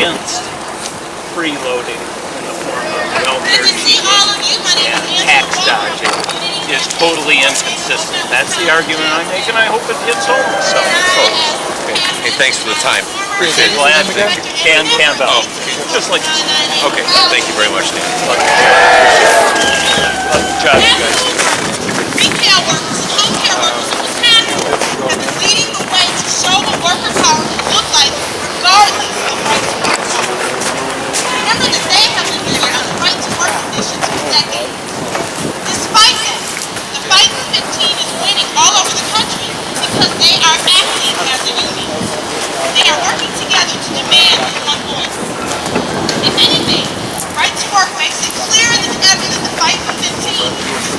against freeloading in the form of welfare and tax dodging is totally inconsistent. That's the argument I make, and I hope it hits home with some folks. Okay. Hey, thanks for the time. Appreciate it. Glad to can vouch. Just like okay. Thank you very much, Dan. Love the job, you guys. Retail workers and home care workers in Wisconsin have been leading the way to show what worker power can look like regardless of right to work. Remember that they have been living on the right to work conditions for decades. Despite that, the fight for 15 is winning all over the country because they are acting as a union. They are working together to demand in one voice. If anything, right to work makes it clearer than ever that the fight for 15 is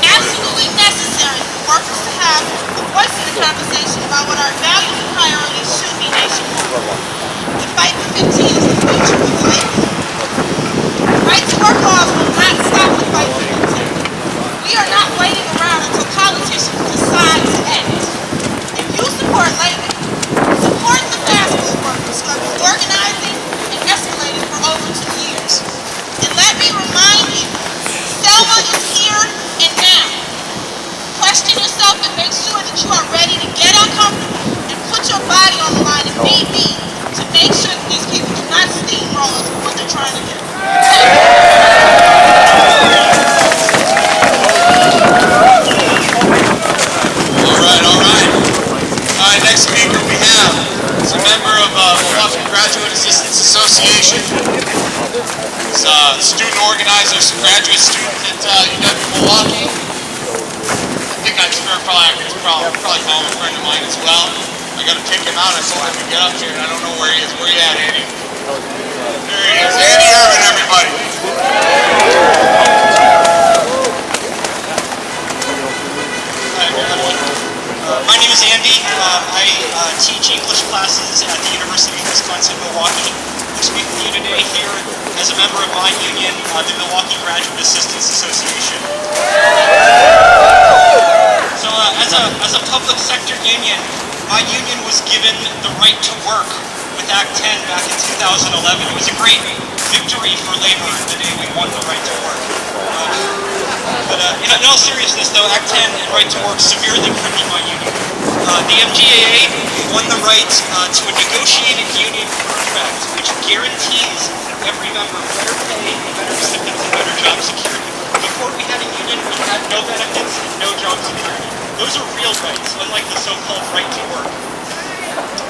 absolutely necessary for workers to have a voice in the conversation about what our values and priorities should be nationwide. The fight for 15 is the future of labor. Right to work laws will not stop the fight for 15. We are not waiting around until politicians decide to act. If you support labor, support the fast food workers who have been organizing and escalating for over 2 years. And let me remind you, Selma is here and now. Question yourself and make sure that you are ready to get uncomfortable and put your body on the line if need be to make sure that these people do not steamroll what they're trying to do. All right, next speaker we have is a member of Milwaukee Graduate Assistants Association. He's a student organizer, some graduate student at Milwaukee. I think I just heard he's probably home, a friend of mine as well. I got to take him out. I told him to get up here, and I don't know where he is. Where you at, Andy? There he is. Andy Irvin, everybody. My name is Andy. I teach English classes at the University of Wisconsin-Milwaukee. I'm speaking to you today here as a member of my union, the Milwaukee Graduate Assistants Association. So as a public sector union, my union was given the right to work with Act 10 back in 2011. It was a great victory for labor the day we won the right to work. But in all seriousness, though, Act 10 and right to work severely crippled my union. The MGAA won the right to a negotiated union contract which guarantees every member better pay, better benefits, and better job security. Before we had a union, we had no benefits and no job security. Those are real rights, unlike the so-called right to work.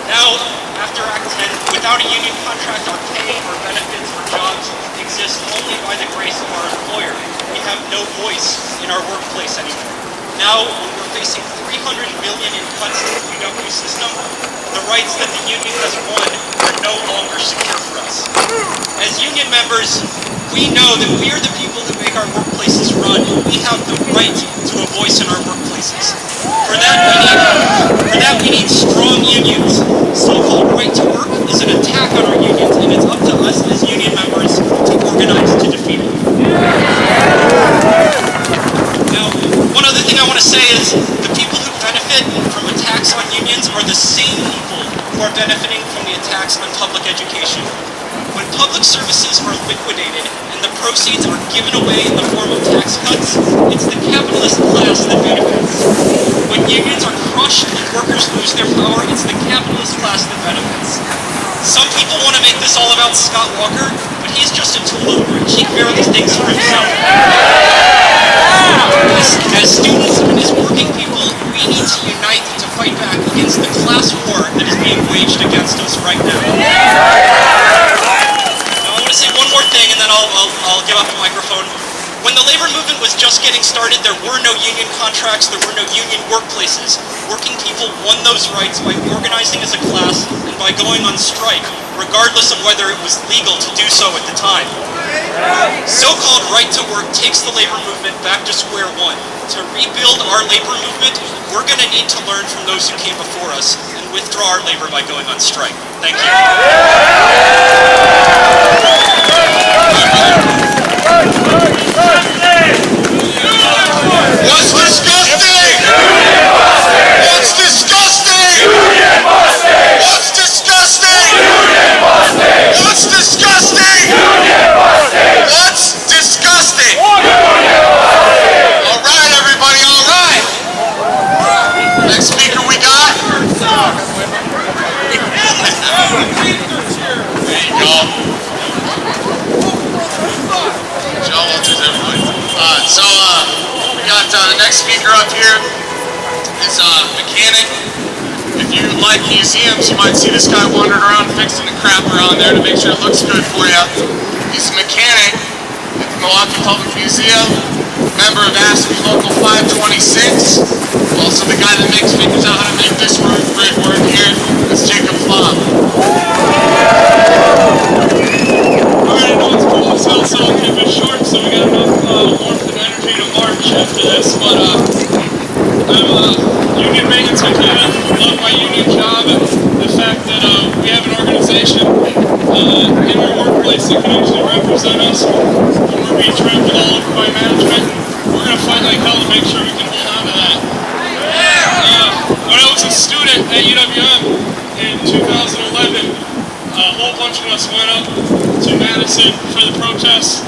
Now, after Act 10, without a union contract, our pay or benefits or jobs exist only by the grace of our employer. We have no voice in our workplace anymore. Now, when we're facing $300 billion in cuts to the UW system, the rights that the union has won are no longer secure for us. As union members, we know that we are the people who make our workplaces run, and we have the right to a voice in our workplaces. For that, we need strong unions. So-called right to work is an attack on our unions, and it's up to us as union members to organize to defeat it. Now, one other thing I want to say is the people who benefit from attacks on unions are the same people who are benefiting from the attacks on public education. When public services are liquidated and the proceeds are given away in the form of tax cuts, it's the capitalist class that benefits. When unions are crushed and workers lose their power, it's the capitalist class that benefits. Some people want to make this all about Scott Walker, but he's just a tool of the rich. He can barely thinks for himself. As students and as working people, we need to unite to fight back against the class war that is being waged against us right now. Now I want to say one more thing, and then I'll give up the microphone. When the labor movement was just getting started, there were no union contracts, there were no union workplaces. Working people won those rights by organizing as a class and by going on strike, regardless of whether it was legal to do so at the time. So-called right to work takes the labor movement back to square one. To rebuild our labor movement, we're going to need to learn from those who came before us and withdraw our labor by going on strike. Thank you. What's disgusting? What's disgusting? What's disgusting? What's disgusting? here is a mechanic. If you like museums, you might see this guy wandering around fixing the crap around there to make sure it looks good for you. He's a mechanic at the Milwaukee Public Museum, member of ASCII Local 526. Also the guy that figures out how to make this bridge work here is Jacob Flom. Alright, I know it's cold as hell, so I'll keep it short so we got enough warmth and energy to march after this, but I'm a union maintenance mechanic, love my union job and the fact that we have an organization in our workplace that can actually represent us when we're being trampled all over by management. We're going to fight like hell to make sure we can hold on to that. When I was a student at UWM in 2011, a whole bunch of us went up to Madison for the protests.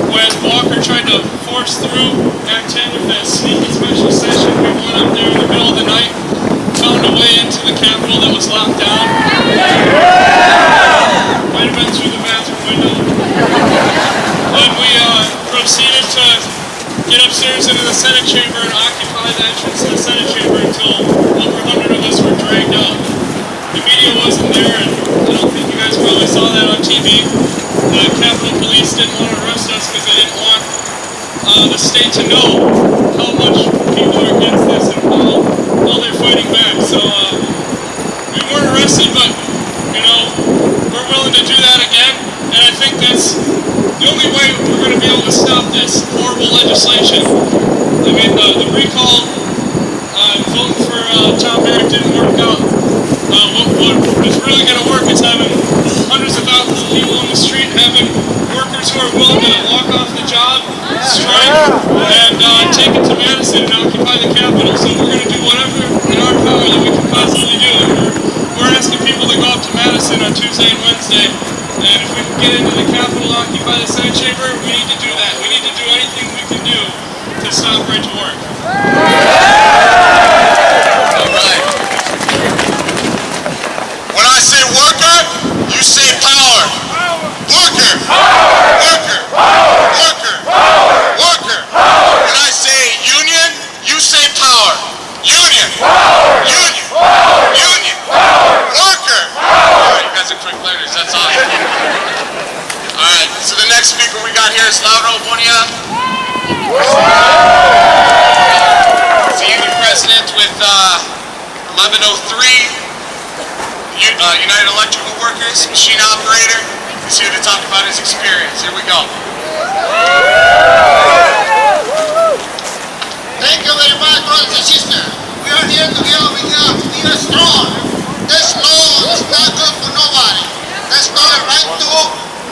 When Walker tried to force through Act 10 with that sneaky special session, we went up there in the middle of the night, found a way into the Capitol that was locked down. Might have been through the bathroom window. And we proceeded to get upstairs into the Senate chamber and occupy the entrance to the Senate chamber until over 100 of us were dragged out. The media wasn't there, and I don't think you guys probably saw that on TV. The Capitol Police didn't want to arrest us because they didn't want the state to know how much people are against this and how they're fighting back. So we weren't arrested, but you know, we're willing to do that again, and I think that's the only way we're going to be able to stop this horrible legislation. I mean, the recall and voting for Tom Barrett didn't work out. What is really going to work is having hundreds of thousands of people on the street, having workers who are willing to walk off the job, strike, and take it to Madison and occupy the Capitol. So we're going to do whatever in our power that we can possibly do. We're asking people to go up to Madison on Tuesday and Wednesday, and if we can get into the Capitol and occupy the Senate chamber, we need to do that. We need to do anything we can do to stop bridge work. All right. When I say worker, you say power. Worker. Worker. Worker. Worker. When I say union, you say power. Union. Union. Union. Worker. All right, you guys are quick learners. That's awesome. All right, so the next speaker we got here is Lauro Bonilla. He's a union president with 1103. United Electrical Workers, machine operator. He's here to talk about his experience. Here we go. Thank you very much, brothers and sisters. We are here together with you. We are strong. This law is not good for nobody. This law is right to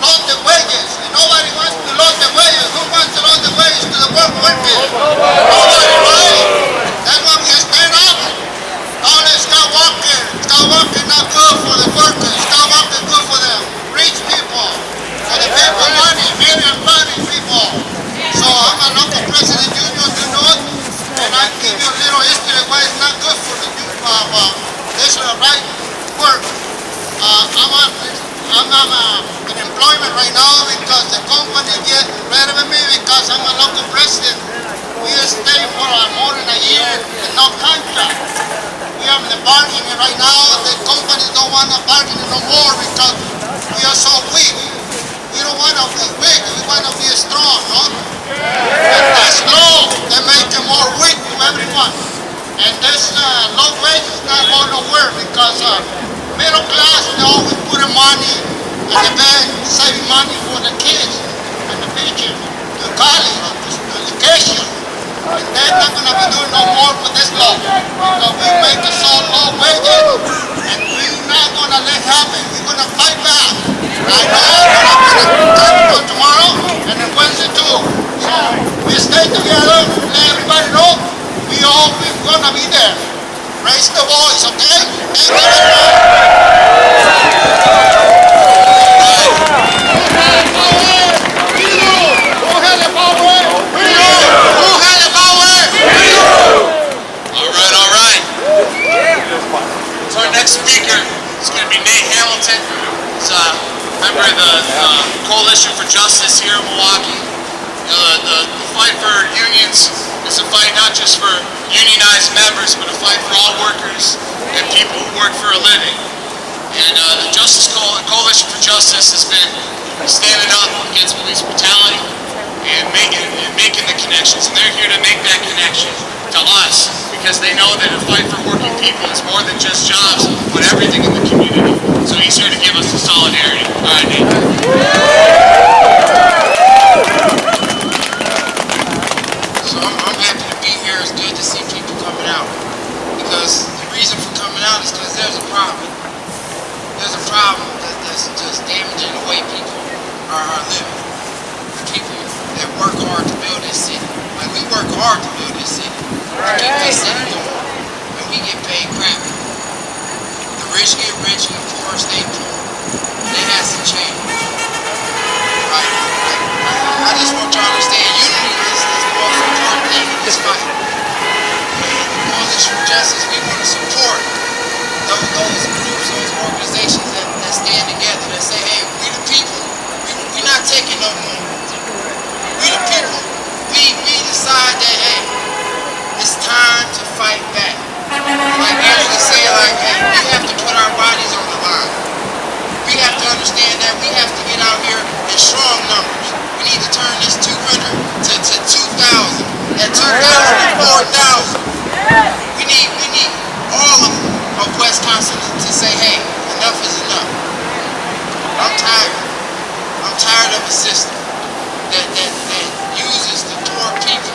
load the wages. And nobody wants to load the wages. Who wants to load the wages to the workers? Nobody, right? That's why we stand up. All this Skywalker not good for the workers. Skywalker good for the rich people. For the people money, money people. So I'm a local president union, you know it. And I give you a little history why it's not good for the this right work. I'm in employment right now because the company get rid of me because I'm a local president. We stay for more than a year and no contract. We are in the bargaining right now. The companies don't want to bargain no more because we are so weak. We don't want to be weak. We want to be strong, no? And this law, they make it more weak to everyone. And this low wage is not going nowhere because middle class, they always put money in the bank, saving money for the kids and the future, to college, to education. And they're not going to be doing no more for this law because we make it so low wages and we're not going to let it happen. We're going to fight back. I know we're going to be tomorrow and then Wednesday too. So we stay together, let everybody know we all going to be there. Raise the voice, okay? Thank you very So our next speaker is going to be Nate Hamilton. He's a member of the Coalition for Justice here in Milwaukee. The fight for unions is a fight not just for unionized members, but a fight for all workers and people who work for a living. And the Coalition for Justice has been standing up against police brutality and making the connections. And they're here to make that connection to us, because they know that a fight for working people is more than just jobs, but everything in the community. So he's here to give us the solidarity. All right, Nate. So I'm happy to be here. It's good to see people coming out, because the reason for coming out is because there's a problem. There's a problem that's just damaging the way people are living. People that work hard to build this city. Like, we work hard to build this city. To keep this city going. And we get paid crap. The rich get rich and the poor stay poor. That has to change. Right? I just want y'all to understand, unity is the most important thing in this fight. And the Coalition for Justice, we want to support those groups, those organizations that stand together, that say, hey, we the people, we're not taking no more. We the people, we decide that, hey, it's time to fight back. Like Angela said, like, hey, we have to put our bodies on the line. We have to understand that we have to get out here in strong numbers. We need to turn this 200 to 2,000, that 2,000 to 4,000. We need all of Wisconsin to say, hey, enough is enough. I'm tired. I'm tired of a system that uses the poor people.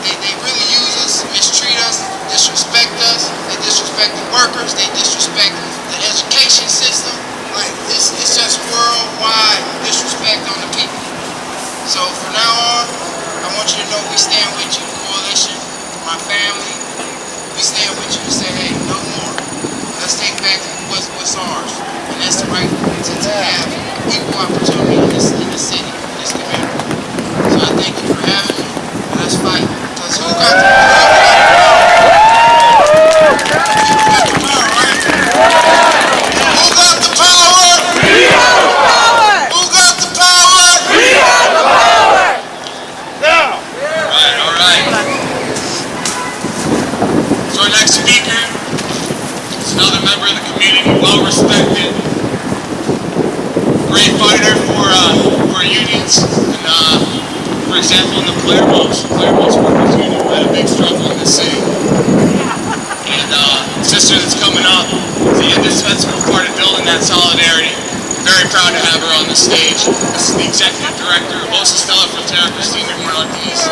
They really use us, mistreat us, disrespect us. They disrespect the workers. They disrespect the education system. Like, it's just worldwide disrespect on the people. So from now on, I want you to know we stand with you, Coalition, my family. We stand with you and say, hey, no more. Let's take back what's ours. And that's the right to have equal opportunity in the city, in this community. So I thank you for having me. And let's fight. Because who got the power? People got the power, right? Who got the power? We got the power! Who got the power? We got the power! Now! All right. So our next speaker is another member of the community, well respected, great fighter for unions, and for example in the Blair Mills Workers Union, we had a big struggle in the city. And sister that's coming up is the indispensable part of building that solidarity. Very proud to have her on the stage. This is the executive director of Osa Stella Frontera, Christina Ortiz.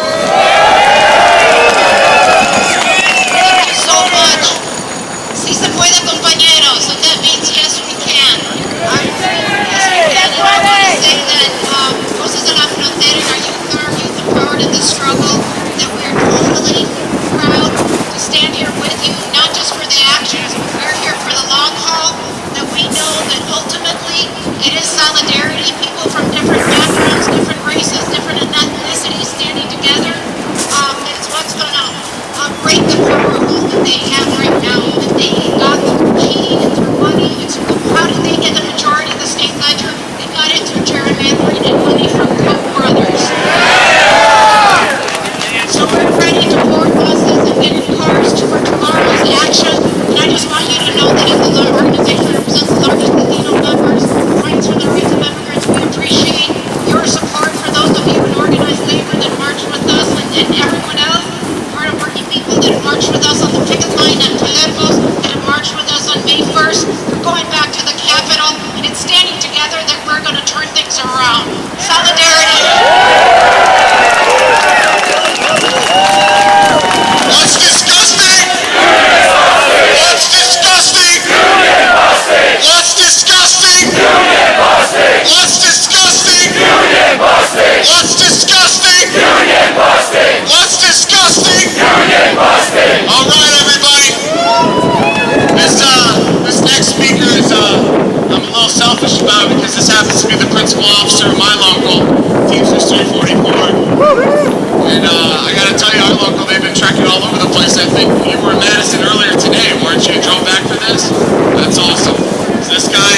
Thank you so much. Si se puede, compañeros. So that means yes, we can. Yes, we can. And I want to say that Osa Stella Frontera and our youth empowered in the struggle, that we're totally proud to stand here with you, not just for the actions, but we're here for the long haul, that we know that ultimately it is solidarity, people from different backgrounds, different races, different ethnicities standing together. It's what's going to break the power hold that they have right now, that they got through cheating and through money. It's how did they get the majority of the state ledger? They got it through gerrymandering and money from Koch brothers. So we're ready to board buses and get in cars for tomorrow's action. And I just want you to know that as the organization represents the largest Latino members, Friends for the Rights of Immigrants, we appreciate your support for those of you in organized labor that marched with us, and everyone else, part of working people that marched with us on the picket line at Palermo's, that marched with us on May 1st. We're going back to the Capitol, and it's standing together that we're going to turn things around. Solidarity. What's disgusting? What's disgusting? What's disgusting? What's disgusting? What's disgusting? What's disgusting? All right, everybody. This next speaker is I'm a little selfish about it, because this happens to be the principal officer of my local, Teamsters 344. And I gotta tell you, our local, they've been trekking all over the place. I think you were in Madison earlier today, weren't you? You drove back for this? That's awesome. So this guy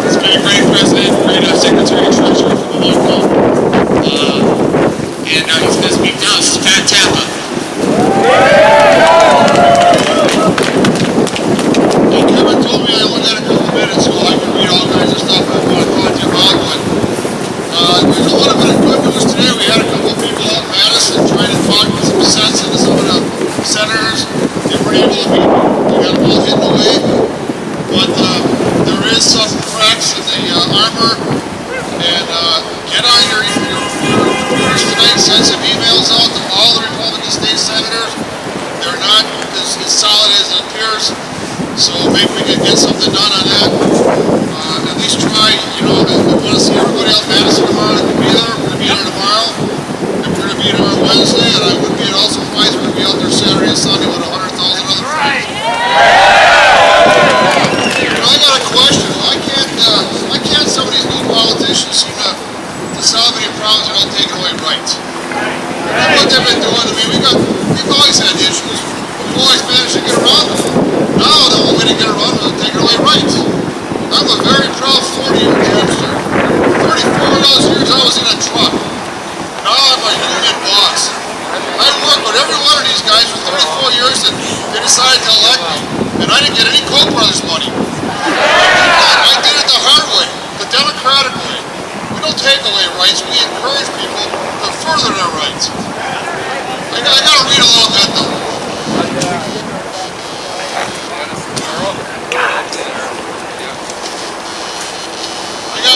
has been a great president, great secretary, treasurer for the local. And he's gonna speak now. This is Pat Tappa. weren't able to beat them. They got them all hidden away. But there is some cracks in the armor. And get on your computers tonight, send some emails out to all the Republican state senators. They're not as solid as it appears. So maybe we can get something done on that. At least try, you know, we want to see everybody out in Madison tomorrow that can be there. We're going to be there tomorrow. And we're going to be there on Wednesday. And I wouldn't be at all surprised we're going to be out there Saturday and Sunday with 100,000 other friends. You know, I got a question. Why can't some of these new politicians seem to solve any problems without taking away rights? Look what they've been doing. I mean, we've always had issues. We've always managed to get around them. Now the only way to get around them is taking away rights. I'm a very proud 40-year Teamster. 34 of those years I was in a truck. Now I'm a union boss. I worked with every one of these guys for 34 years and they decided to elect me. And I didn't get any Koch brothers money. I did it the hard way, the democratic way. We don't take away rights, we encourage people to further their rights. I gotta read a little bit though.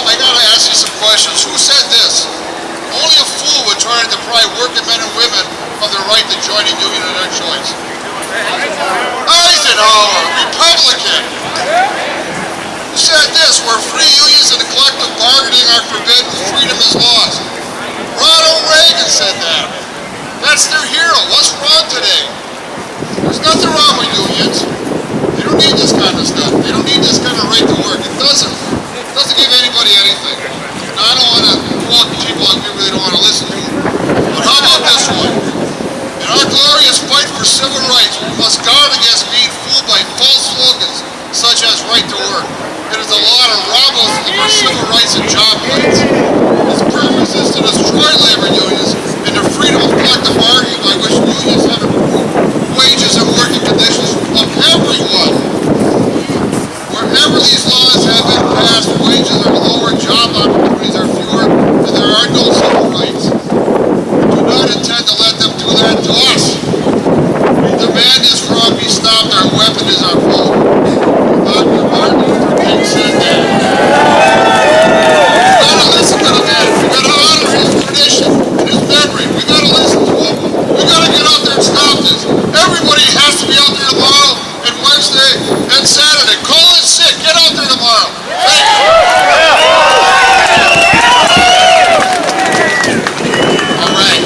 I gotta ask you some questions. Who said this? Only a fool would try to deprive working men and women of their right to join a union of their choice. Eisenhower, Republican. Who said this? Where free unions and collective bargaining are forbidden, freedom is lost. Ronald Reagan said that. That's their hero. What's wrong today? There's nothing wrong with unions. They don't need this kind of stuff. They don't need this kind of right to work. It doesn't give anybody anything. Now, I don't want to quote people that we really don't want to listen to. But how about this one? In our glorious fight for civil rights, we must guard against being fooled by false slogans such as right to work. It is a law to rob us of our civil rights and job rights. Its purpose is to destroy labor unions and the freedom of collective bargaining by which unions have improved wages and working conditions of everyone. Wherever these laws have been passed, wages are lower, job opportunities are fewer, and there are no civil rights. We do not intend to let them do that to us. We demand this fraud be stopped. Our weapon is our vote. Dr. Martin Luther King said that. We gotta listen to the man. We gotta honor his tradition and his memory. We gotta listen to him. We gotta get out there and stop this. Everybody has to be out there tomorrow and Wednesday and Saturday. Call in sick. Get out there tomorrow. Thank you. All right.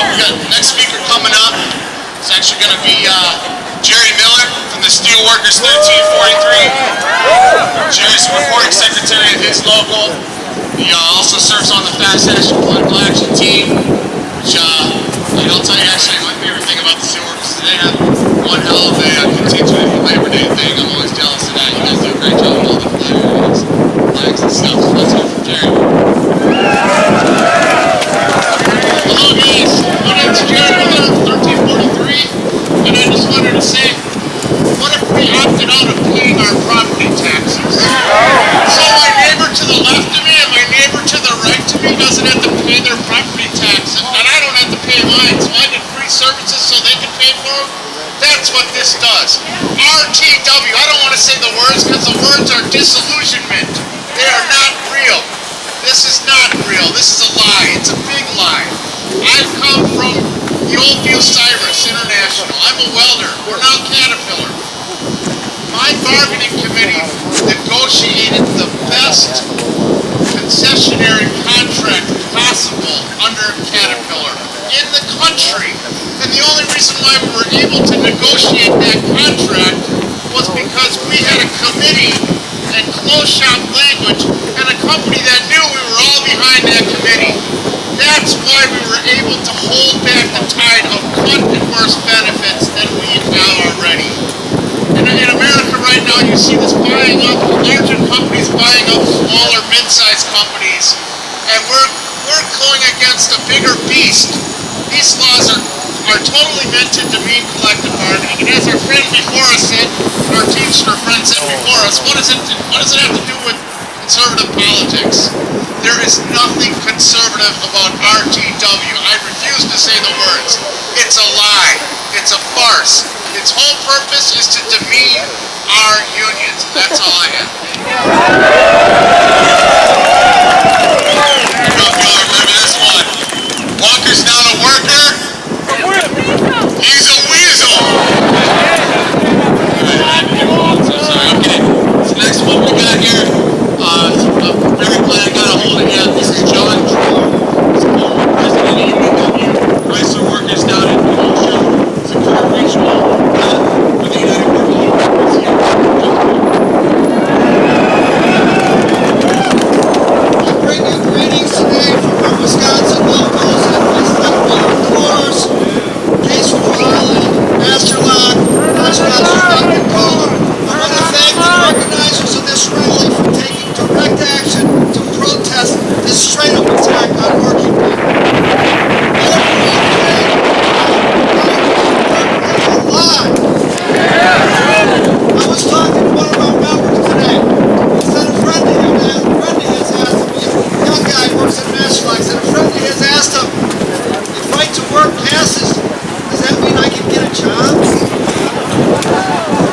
We got next speaker coming up. It's actually going to be Jerry Miller from the Steelworkers 1343. Jerry's the recording secretary of his local. He also serves on the Fast Action Political Action team, which I'll tell you actually my favorite thing about the Steelworkers is they have one hell of a continuing Labor Day thing. I'm always jealous of that. You guys do a great job with all the flags and stuff. So let's hear from Jerry. Hello guys, my name's Jerry Miller, 1343, and I just wanted to say, what if we opted out of paying our property taxes? So my neighbor to the left of me and my neighbor to the right to me doesn't have to pay their property taxes, and I don't have to pay mine, so I get free services so they can pay for them? That's what this does. RTW, I don't want to say the words because the words are disillusionment. They are not real. This is not real. This is a lie. It's a big lie. I've come from the old Cyrus International. I'm a welder. We're now Caterpillar. My bargaining committee negotiated the best concessionary contract possible under Caterpillar in the country. And the only reason why we were able to negotiate that contract was because we had a committee and closed shop language and a company that knew we were all behind that committee. That's why we were able to hold back the tide of cut and worse benefits than we have already. In America right now, you see this buying up, larger companies buying up smaller, mid-sized companies, and we're going against a bigger beast. These laws are totally meant to demean collective bargaining, and as our friend before us said, our Teamster friend said before us, what does it have to do with conservative politics. There is nothing conservative about RTW. I refuse to say the words. It's a lie. It's a farce. Its whole purpose is to demean our unions. That's all I have. Remember this one. Walker's not a worker. He's a weasel. Sorry, okay. This next one we got here, I'm very glad I got a hold of him. This is John Drew. He's the president of UAW, Chrysler Workers down in Milwaukee. He's a current regional for the United Worker Unions. I bring you greetings today from our Wisconsin locals at Westland Coors, Caseville Island, Masterlock, Oshkosh, and Kohler. I want to thank the organizers of this rally for taking direct action to protest this straight-up attack on working people. I was talking to one of our members today. He said a friend of his asked him, a young guy who works at Masterlock, said a friend of his asked him, if right to work passes, does that mean I can get a job?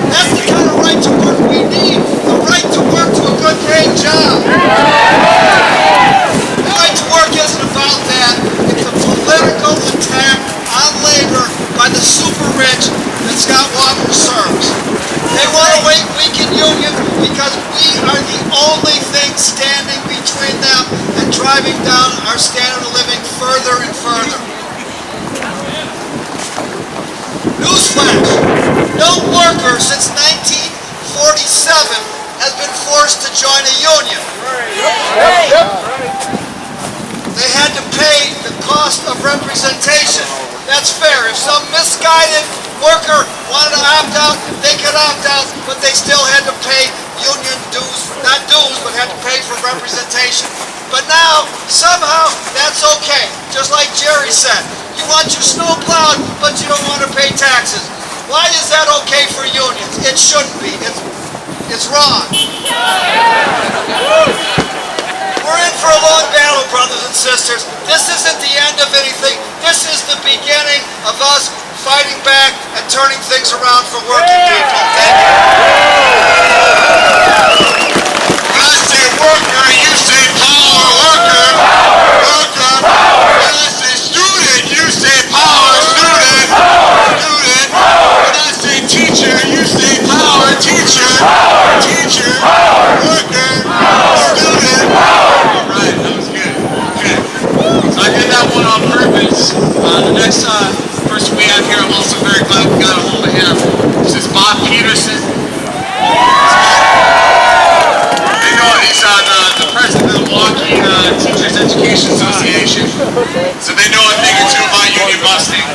That's the kind of right to work we need. The right to work to a good paying job. The right to work isn't about that. It's a political attack on labor by the super rich that Scott Walker serves. They want to weaken unions because we are the only thing standing between them and driving down our standard of living further and further. Newsflash! No worker since 1947 has been forced to join a union. They had to pay the cost of representation. That's fair. If some misguided worker wanted to opt out, they could opt out, but they still had to pay union dues, not dues, but had to pay for representation. But now, somehow, that's okay. Just like Jerry said, you want your snow plowed, but you don't want to pay taxes. Why is that okay for unions? It shouldn't be. It's wrong. We're in for a long battle, brothers and sisters. This isn't the end of anything. This is the beginning of us fighting back and turning things around for working people. Thank you. When I say worker, you say power. Worker, worker. When I say student, you say power. Student, student. When I say teacher, you say power. Teacher, teacher. Worker, student. All right, that was good. Okay. So I did that one on purpose. The next person we have here, I'm also very glad we got a hold of him. This is Bob Peterson. They know he's the president of the Milwaukee Teachers Education Association, so they know a thing or two about union busting.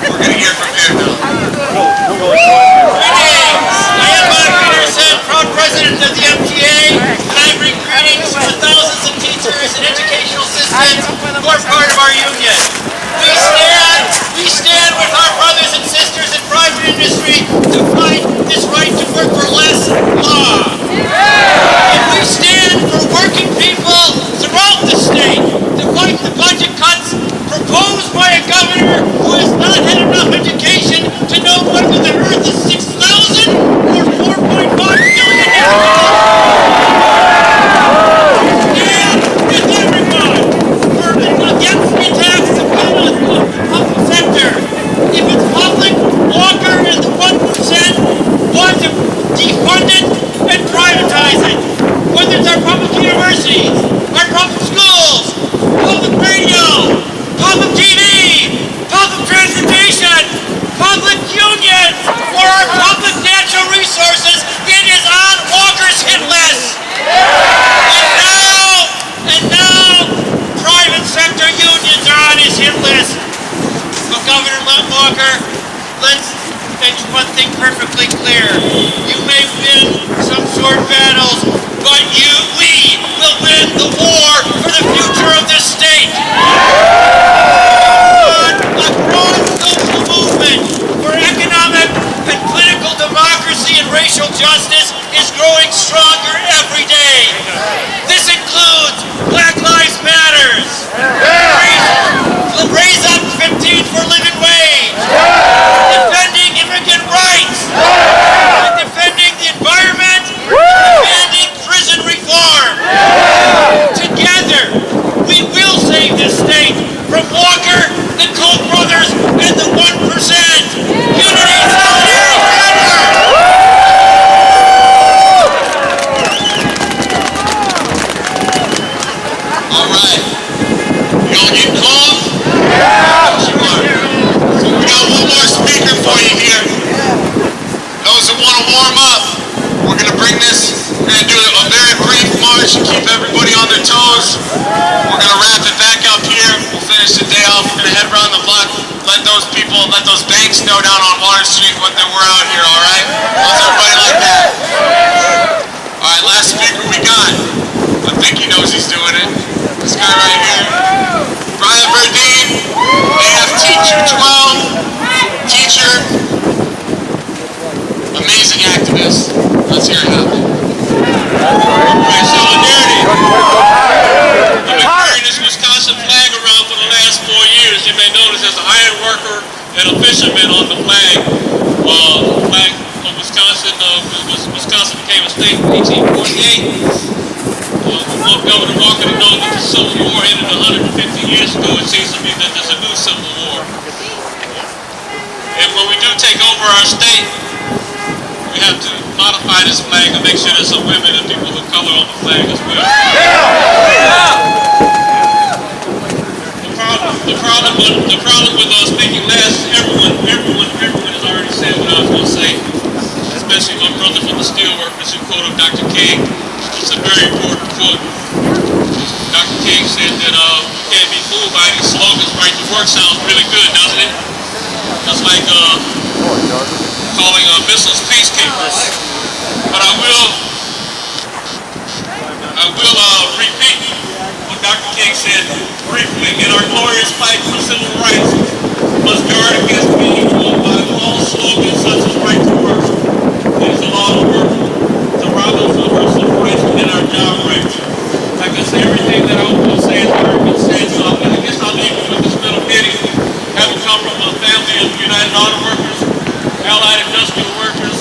We're going to hear from him now. Greetings! I am Bob Peterson, proud president of the MTA, and I bring greetings to the thousands of teachers and educational assistants who are part of our union. We stand with our brothers and sisters in private industry to fight this right to work for less law. And we stand for working people throughout the state to fight the budget cuts proposed by a governor who has not had enough education to know whether the earth is 6,000 or 4.5 billion years old. And with everyone, we're against the attacks upon the public sector. If it's public, Walker and the 1% want to defund it and privatize it. Whether it's our public universities, our public schools, public radio, public TV, public transportation, public unions, or our public natural resources, it is on Walker's hit list. And now, private sector unions are on his hit list. But Governor Walker, let's make one thing perfectly clear. You may win some short battles, but we will win the war for the future of this state. A broad social movement for economic and political democracy and racial justice is growing stronger every day. goes. We're gonna wrap it back up here. We'll finish the day off. We're gonna head around the block. Let those people, let those banks know down on Water Street what they were out here, all right? How's everybody like that? All right, last speaker we got. I think he knows he's doing it. This guy right here. Brian Verdine, AFT 212, teacher, amazing activist. Let's hear it happen. Right, solidarity. I've been carrying this Wisconsin flag around for the last 4 years. You may notice there's an iron worker and a fisherman on the flag. The flag of Wisconsin, Wisconsin became a state in 1848. Governor Walker knows that the Civil War ended 150 years ago. It seems to me that there's a new Civil War. And when we do take over our state, we have to modify this flag to make sure there's some women and people of color on the flag as well. The problem with speaking last, everyone has already said what I was going to say, especially my brother from the steelworkers who quoted Dr. King. It's a very important quote. Dr. King said that you can't be fooled by these slogans. Right to work sounds really good, doesn't it? That's like calling missiles peacekeepers. But I will repeat what Dr. King said briefly. In our glorious fight for civil rights, we must guard against being fooled by false slogans such as right to work. It is a law to work to rob us of our civil rights within our job rights. Like I say, everything that I will say has already been said, so I guess I'll leave you with this little ditty. Having come from a family of United Auto Workers, Allied Industrial Workers,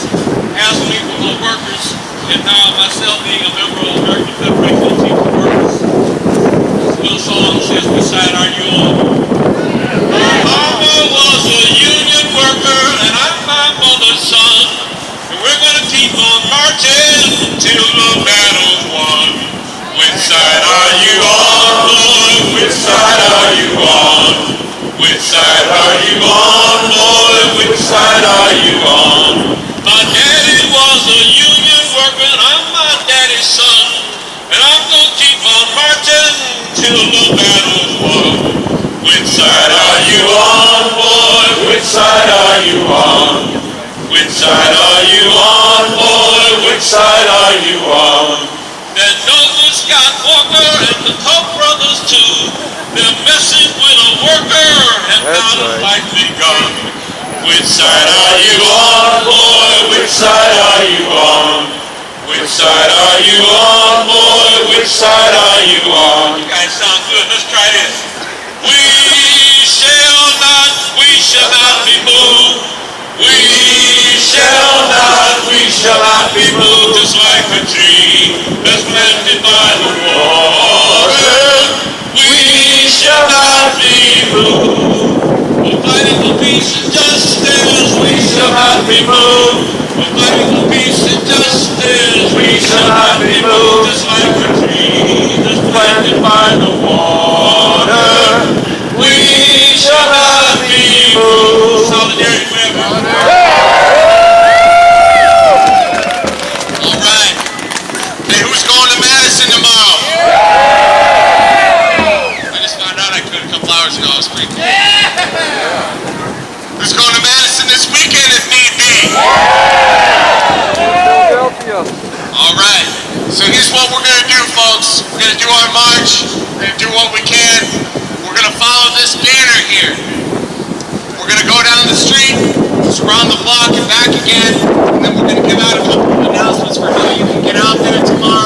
Ashley Workers, and now myself being a member of the American Federation of Teachers Workers. This little song says, "Which side are you on?" My mama was a union worker, and I'm my mother's son. And we're gonna keep on marching till the battle's won. Which side are you on, boy? Which side are you on? Which side are you on, boy? Which side are you on? My daddy was a union worker, and I'm my daddy's son. And I'm gonna keep on marching till the battle's won. Which side are you on, boy? Which side are you on? Which side are you on, boy? Which side are you on? That Nova Scott Walker and the Koch brothers too, they're messing with a worker, and now the fight begun. Which side are you on, boy? Which side are you on? Which side are you on, boy? Which side are you on? You guys sound good. Let's try this. We shall not be moved. We shall not be moved, just like a tree that's planted by the water. We shall not be moved. We're fighting for peace and justice. We shall not be moved. We're fighting for peace and justice. We shall not be moved, just like a tree that's planted by the water. We shall not be moved. Solidarity forever. Who's going to Madison this weekend if need be? All right. So here's what we're going to do, folks. We're going to do our march. We're going to do what we can. We're going to follow this banner here. We're going to go down the street, just around the block and back again, and then we're going to give out a couple of announcements for how you can get out there tomorrow.